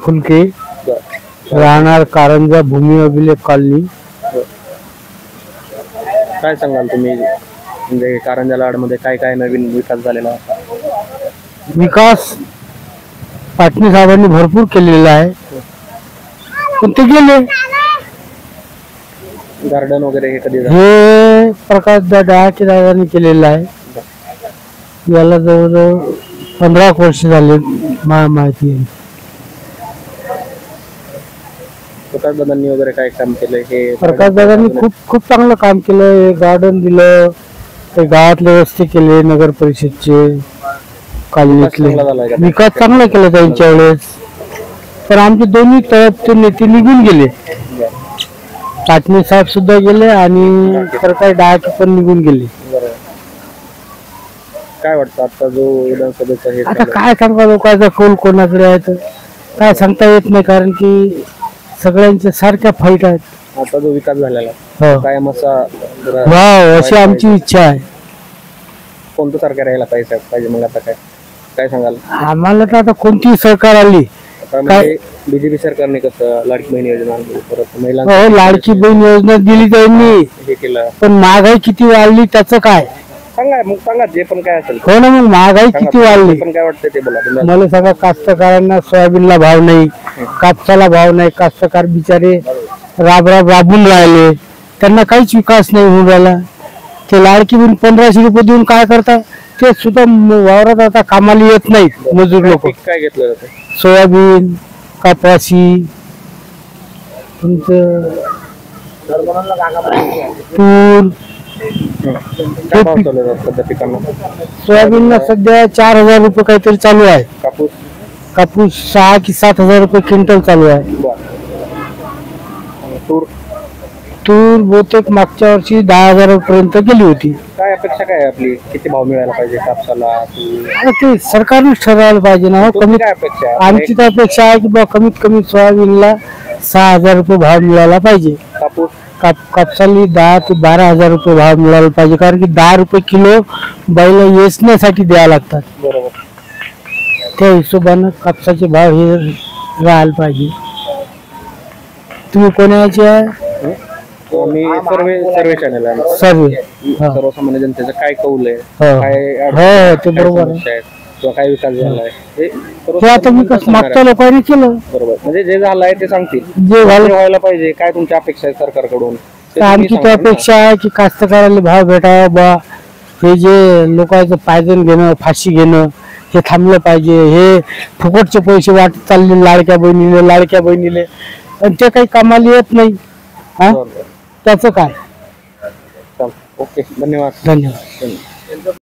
फुलके, राहणार कारंजा भूमी अभिलेख कॉलनी. काय सांगाल तुम्ही, म्हणजे कारंजा लाडमध्ये काय काय नवीन विकास झालेला आहे? विकास पाटणी साहेबांनी भरपूर केलेला आहे, पण ते गेले. गार्डन वगैरे हे कधी हे प्रकाश डहाके दादांनी केलेलं आहे. याला जवळजवळ 15 वर्ष झाले माहिती आहे. प्रकाश दादांनी वगैरे काय काम केलं? हे प्रकाश दादांनी खूप चांगलं काम केलं. गार्डन दिलं, ते गावातले रस्ते केले, नगर परिषदचे, कॉलनीतले विकास चांगला केला त्यांच्या वेळेस. पण आमचे दोन्ही तळपचे नेते निघून गेले. पाटणी साहेब सुद्धा गेले आणि प्रकाश डहाके पण निघून गेले. काय वाटतं आता जो विधानसभेचा हे आता काय सांगा, लोकांचा कौल कोणाकडे आहे तर काय सांगता येत नाही, कारण की सगळ्यांच्या सारख्या फाईट आहेत. आता जो विकास झालेला हो, कायम असा वाव अशी आमची इच्छा आहे. कोणतं सरकार यायला पाहिजे मग आता काय सांगाल? आम्हाला तर आता कोणतीही सरकार आली, आता म्हणजे बीजेपी सरकारने कसं लाडकी बहीण योजना आणली, परत महिला लाडकी बहीण योजना दिली त्यांनी, हे केलं, पण महागाई किती वाढली त्याचं काय सांगा जे पण काय असेल. हो ना, मग महागाई किती वाढली पण काय वाटतं ते बोला. मला सांगा, कास्तकारांना सोयाबीनला भाव नाही, कापसाला भाव नाही, कास्तकार बिचारे राबून राहिले, त्यांना काहीच विकास नाही होऊन राहिला. ते लाडकी बहीण 1500 रुपये देऊन काय करतात? ते सुद्धा वावरात आता कामाला येत नाहीत मजूर लोक. काय घेतलं जातं? सोयाबीन, कापासी, तुमचं तूर. पिकांना सोयाबीनला सध्या 4000 रुपये काहीतरी चालू आहे. कापूस 6 की 7000 रुपये क्विंटल चालू आहे. तूर बहुतेक मागच्या वर्षी 10,000 पर्यंत गेली होती. काय अपेक्षा काय आपली, किती भाव मिळायला पाहिजे कापसाला? आता ते सरकारनेच ठरवायला पाहिजे ना. कमीत आमची तर अपेक्षा आहे की कमीत कमी सोयाबीनला 6000 रुपये भाव मिळाला पाहिजे. कापसाला 10 ते 12,000 रुपये भाव मिळाला पाहिजे, कारण की 10 रुपये किलो बैल वेचण्यासाठी द्यावे लागतात. बरोबर, त्या हिशोबानं कापसाचे भाव हे राहायला पाहिजे. तुम्ही कोणाचे आहे? सर्वे चॅनल आहे. सर्वसामान्य जनतेचं काय कौल आहे, हो ते बरोबर आहे. काय विकास झालाय ते आता विकास मागच्या लोकांनी केलं. बरोबर, म्हणजे जे झालंय ते सांगतील, जे व्हायला पाहिजे. काय तुमच्या अपेक्षा आहे सरकारकडून? आमची तर अपेक्षा आहे की कास्तकाराला भाव भेटावा बा. हे जे लोकांचं पायदन घेणं, फाशी घेणं हे थांबलं पाहिजे. हे फुकटचे पैसे वाटत चालले लाडक्या बहिणीले, आणि ते काही कामाला येत नाही. त्याचं काय? ओके, धन्यवाद. धन्यवाद.